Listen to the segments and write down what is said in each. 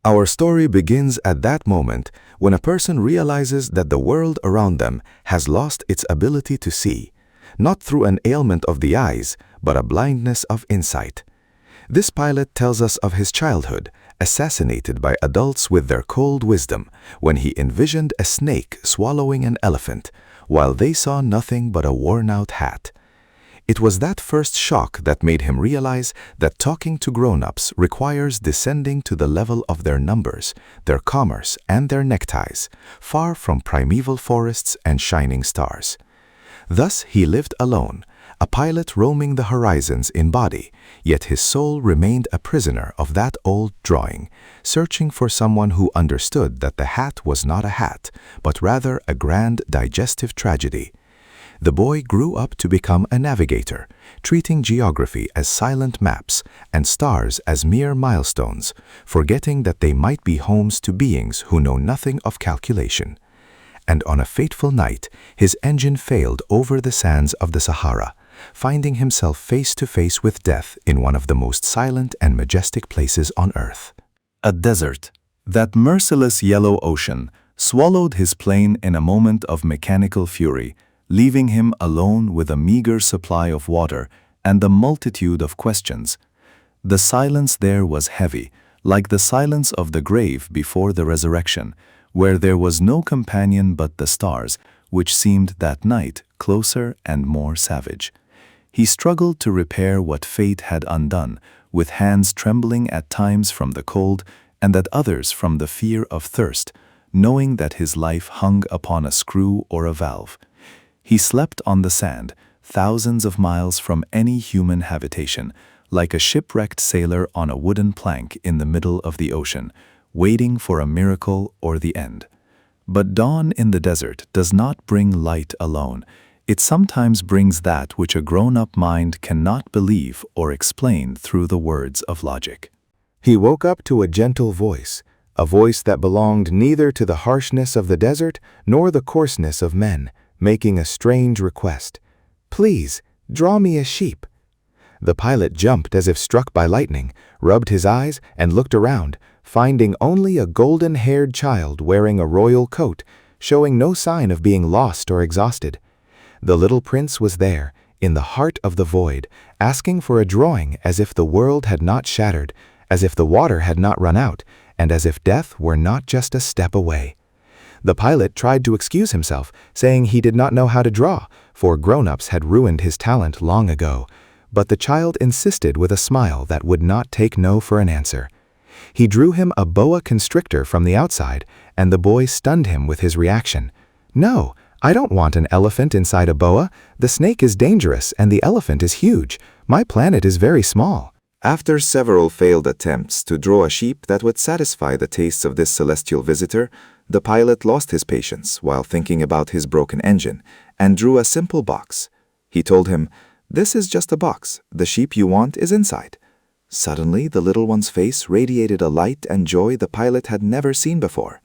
Our story begins at that moment when a person realizes that the world around them has lost its ability to see, not through an ailment of the eyes, but a blindness of insight. This pilot tells us of his childhood, assassinated by adults with their cold wisdom, when he envisioned a snake swallowing an elephant, while they saw nothing but a worn-out hat. It was that first shock that made him realize that talking to grown-ups requires descending to the level of their numbers, their commerce, and their neckties, far from primeval forests and shining stars. Thus he lived alone, a pilot roaming the horizons in body, yet his soul remained a prisoner of that old drawing, searching for someone who understood that the hat was not a hat, but rather a grand digestive tragedy. The boy grew up to become a navigator, treating geography as silent maps and stars as mere milestones, forgetting that they might be homes to beings who know nothing of calculation. And on a fateful night, his engine failed over the sands of the Sahara, finding himself face to face with death in one of the most silent and majestic places on earth. A desert, that merciless yellow ocean, swallowed his plane in a moment of mechanical fury, leaving him alone with a meager supply of water and a multitude of questions. The silence there was heavy, like the silence of the grave before the resurrection, where there was no companion but the stars, which seemed that night closer and more savage. He struggled to repair what fate had undone, with hands trembling at times from the cold and at others from the fear of thirst, knowing that his life hung upon a screw or a valve. He slept on the sand, thousands of miles from any human habitation, like a shipwrecked sailor on a wooden plank in the middle of the ocean, waiting for a miracle or the end. But dawn in the desert does not bring light alone. It sometimes brings that which a grown-up mind cannot believe or explain through the words of logic. He woke up to a gentle voice, a voice that belonged neither to the harshness of the desert nor the coarseness of men, making a strange request. "Please, draw me a sheep." The pilot jumped as if struck by lightning, rubbed his eyes, and looked around, finding only a golden-haired child wearing a royal coat, showing no sign of being lost or exhausted. The little prince was there, in the heart of the void, asking for a drawing as if the world had not shattered, as if the water had not run out, and as if death were not just a step away. The pilot tried to excuse himself, saying he did not know how to draw, for grown-ups had ruined his talent long ago. But the child insisted with a smile that would not take no for an answer. He drew him a boa constrictor from the outside, and the boy stunned him with his reaction. "No, I don't want an elephant inside a boa. The snake is dangerous and the elephant is huge. My planet is very small." After several failed attempts to draw a sheep that would satisfy the tastes of this celestial visitor, the pilot lost his patience while thinking about his broken engine and drew a simple box. He told him, "This is just a box. The sheep you want is inside." Suddenly, the little one's face radiated a light and joy the pilot had never seen before.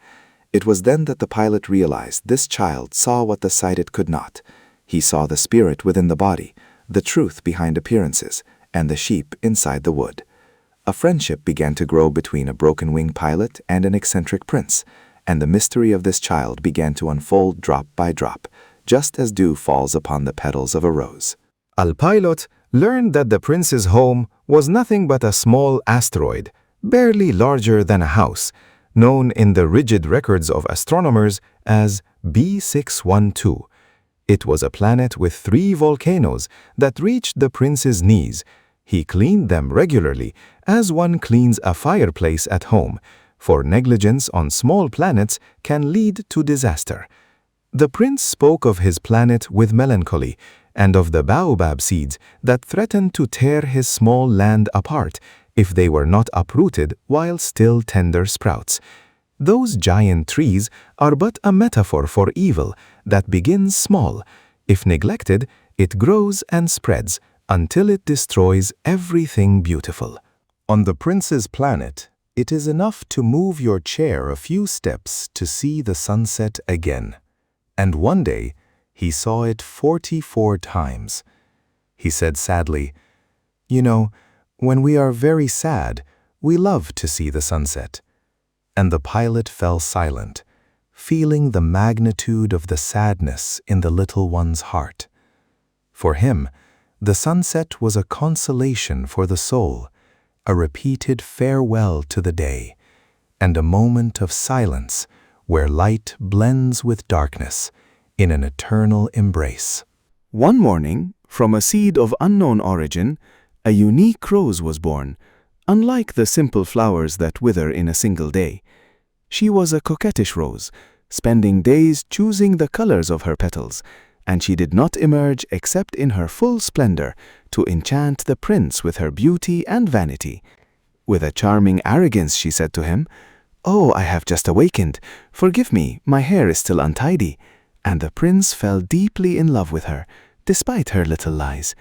It was then that the pilot realized this child saw what the sighted could not. He saw the spirit within the body, the truth behind appearances, and the sheep inside the wood. A friendship began to grow between a broken-wing pilot and an eccentric prince, and the mystery of this child began to unfold drop by drop, just as dew falls upon the petals of a rose. Al-Pilot learned that the prince's home was nothing but a small asteroid, barely larger than a house, known in the rigid records of astronomers as B612. It was a planet with 3 volcanoes that reached the prince's knees. He cleaned them regularly, as one cleans a fireplace at home, for negligence on small planets can lead to disaster. The prince spoke of his planet with melancholy, and of the baobab seeds that threatened to tear his small land apart if they were not uprooted while still tender sprouts. Those giant trees are but a metaphor for evil that begins small. If neglected, it grows and spreads until it destroys everything beautiful. On the prince's planet, it is enough to move your chair a few steps to see the sunset again. And one day, he saw it 44 times. He said sadly, "You know, when we are very sad, we love to see the sunset. and the pilot fell silent, feeling the magnitude of the sadness in the little one's heart. For him, the sunset was a consolation for the soul, a repeated farewell to the day, and a moment of silence where light blends with darkness in an eternal embrace. One morning, from a seed of unknown origin, a unique rose was born, unlike the simple flowers that wither in a single day. She was a coquettish rose, spending days choosing the colors of her petals, and she did not emerge except in her full splendor to enchant the prince with her beauty and vanity. With a charming arrogance, she said to him, "Oh, I have just awakened. Forgive me, my hair is still untidy." And the prince fell deeply in love with her, despite her little lies.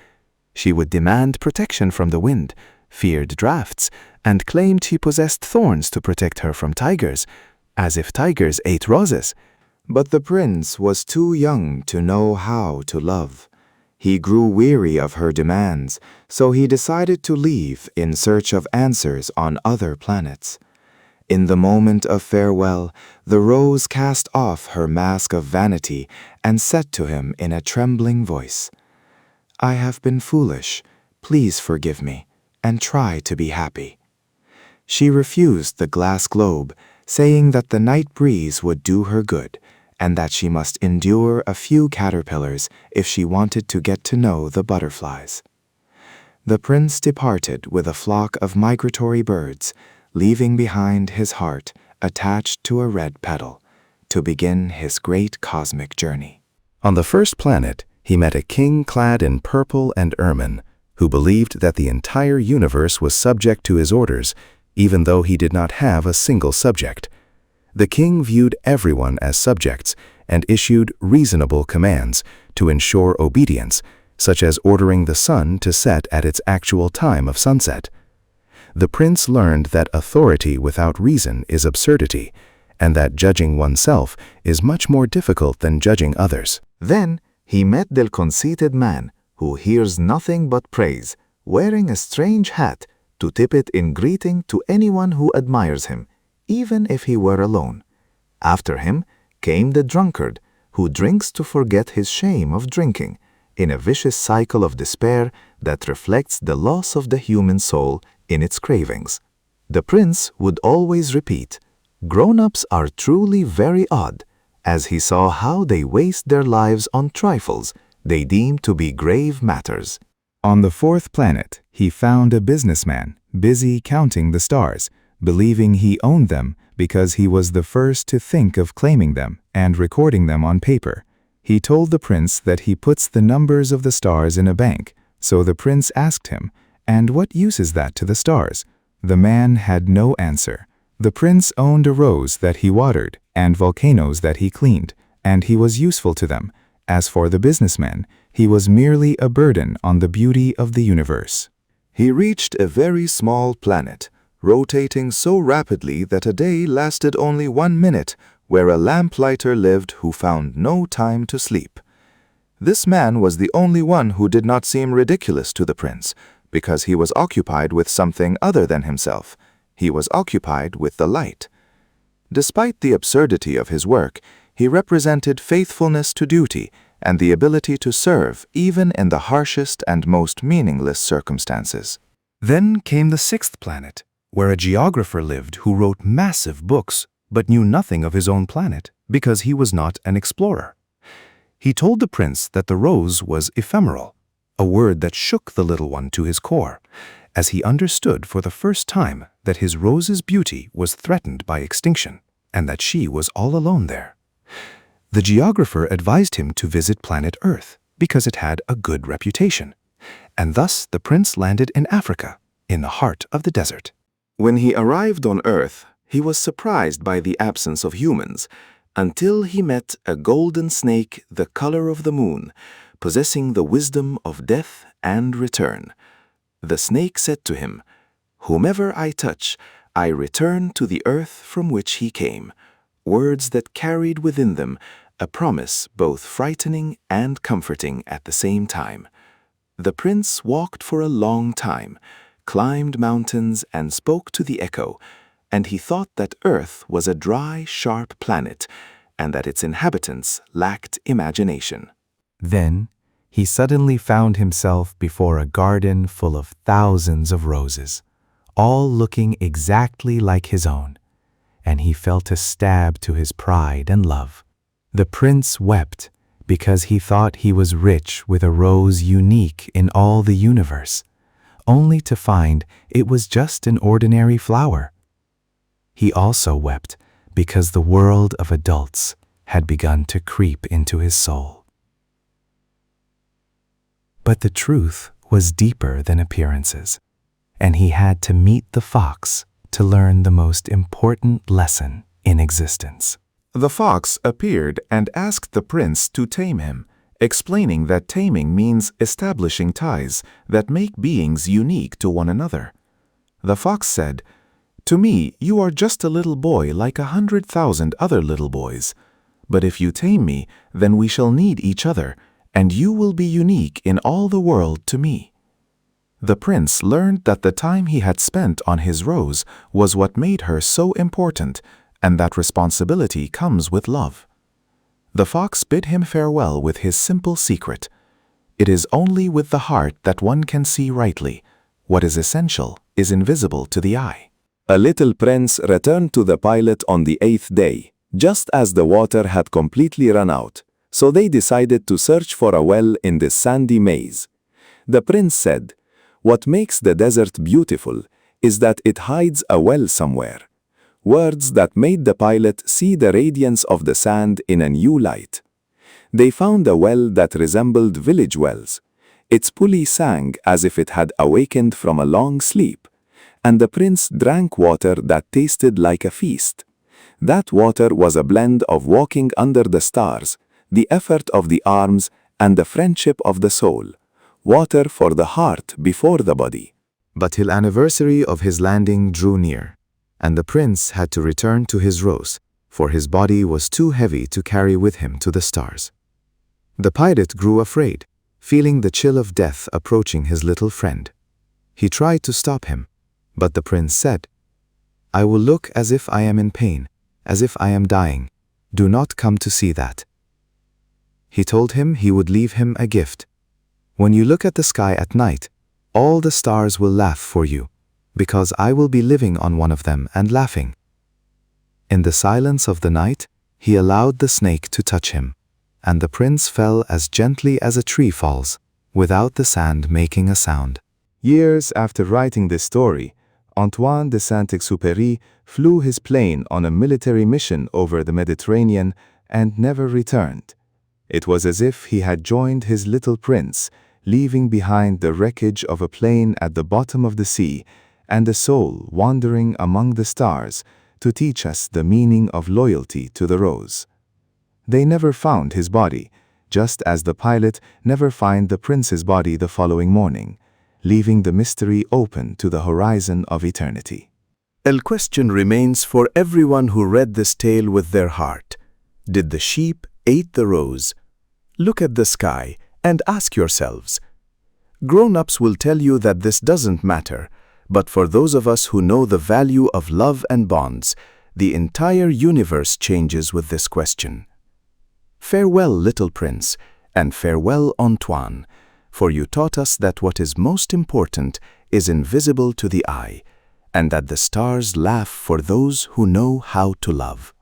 She would demand protection from the wind, feared drafts, and claimed she possessed thorns to protect her from tigers, as if tigers ate roses. But the prince was too young to know how to love. He grew weary of her demands, so he decided to leave in search of answers on other planets. In the moment of farewell, the rose cast off her mask of vanity and said to him in a trembling voice, "I have been foolish. Please forgive me, and try to be happy." She refused the glass globe, saying that the night breeze would do her good, and that she must endure a few caterpillars if she wanted to get to know the butterflies. The prince departed with a flock of migratory birds, leaving behind his heart attached to a red petal, to begin his great cosmic journey. On the first planet, he met a king clad in purple and ermine, who believed that the entire universe was subject to his orders, even though he did not have a single subject. The king viewed everyone as subjects and issued reasonable commands to ensure obedience, such as ordering the sun to set at its actual time of sunset. The prince learned that authority without reason is absurdity, and that judging oneself is much more difficult than judging others. Then he met the conceited man, who hears nothing but praise, wearing a strange hat to tip it in greeting to anyone who admires him, even if he were alone. After him came the drunkard, who drinks to forget his shame of drinking, in a vicious cycle of despair that reflects the loss of the human soul in its cravings. The prince would always repeat, "Grown-ups are truly very odd," as he saw how they waste their lives on trifles they deem to be grave matters. On the fourth planet, he found a businessman busy counting the stars, believing he owned them because he was the first to think of claiming them and recording them on paper. He told the prince that he puts the numbers of the stars in a bank, so the prince asked him, "And what use is that to the stars?" The man had no answer. The prince owned a rose that he watered and volcanoes that he cleaned, and he was useful to them. As for the businessman, he was merely a burden on the beauty of the universe. He reached a very small planet, rotating so rapidly that a day lasted only 1 minute, where a lamplighter lived who found no time to sleep. This man was the only one who did not seem ridiculous to the prince, because he was occupied with something other than himself. He was occupied with the light. Despite the absurdity of his work, he represented faithfulness to duty and the ability to serve even in the harshest and most meaningless circumstances. Then came the sixth planet, where a geographer lived who wrote massive books but knew nothing of his own planet because he was not an explorer. He told the prince that the rose was ephemeral, a word that shook the little one to his core, as he understood for the first time that his rose's beauty was threatened by extinction and that she was all alone there. The geographer advised him to visit planet Earth because it had a good reputation, and thus the prince landed in Africa, in the heart of the desert. When he arrived on Earth, he was surprised by the absence of humans, until he met a golden snake the color of the moon, possessing the wisdom of death and return. The snake said to him, "Whomever I touch, I return to the earth from which he came," words that carried within them a promise both frightening and comforting at the same time. The prince walked for a long time, climbed mountains and spoke to the echo, and he thought that Earth was a dry, sharp planet, and that its inhabitants lacked imagination. Then he suddenly found himself before a garden full of thousands of roses, all looking exactly like his own, and he felt a stab to his pride and love. The prince wept because he thought he was rich with a rose unique in all the universe, only to find it was just an ordinary flower. He also wept because the world of adults had begun to creep into his soul. But the truth was deeper than appearances, and he had to meet the fox to learn the most important lesson in existence. The fox appeared and asked the prince to tame him, explaining that taming means establishing ties that make beings unique to one another. The fox said, "To me, you are just a little boy like 100,000 other little boys. But if you tame me, then we shall need each other, and you will be unique in all the world to me." The prince learned that the time he had spent on his rose was what made her so important, and that responsibility comes with love. The fox bid him farewell with his simple secret. It is only with the heart that one can see rightly. What is essential is invisible to the eye. A little prince returned to the pilot on the 8th day, just as the water had completely run out, so they decided to search for a well in this sandy maze. The prince said, "What makes the desert beautiful is that it hides a well somewhere." Words that made the pilot see the radiance of the sand in a new light. They found a well that resembled village wells. Its pulley sang as if it had awakened from a long sleep, and the prince drank water that tasted like a feast. That water was a blend of walking under the stars, the effort of the arms, and the friendship of the soul. Water for the heart before the body. But the anniversary of his landing drew near, and the prince had to return to his rose, for his body was too heavy to carry with him to the stars. The pilot grew afraid, feeling the chill of death approaching his little friend. He tried to stop him, but the prince said, "I will look as if I am in pain, as if I am dying. Do not come to see that." He told him he would leave him a gift. "When you look at the sky at night, all the stars will laugh for you, because I will be living on one of them and laughing." In the silence of the night, he allowed the snake to touch him, and the prince fell as gently as a tree falls, without the sand making a sound. Years after writing this story, Antoine de Saint-Exupéry flew his plane on a military mission over the Mediterranean and never returned. It was as if he had joined his little prince, leaving behind the wreckage of a plane at the bottom of the sea and a soul wandering among the stars to teach us the meaning of loyalty to the rose. They never found his body, just as the pilot never found the prince's body the following morning, leaving the mystery open to the horizon of eternity. A question remains for everyone who read this tale with their heart. Did the sheep eat the rose? Look at the sky and ask yourselves. Grown-ups will tell you that this doesn't matter, but for those of us who know the value of love and bonds, the entire universe changes with this question. Farewell, little prince, and farewell, Antoine, for you taught us that what is most important is invisible to the eye, and that the stars laugh for those who know how to love.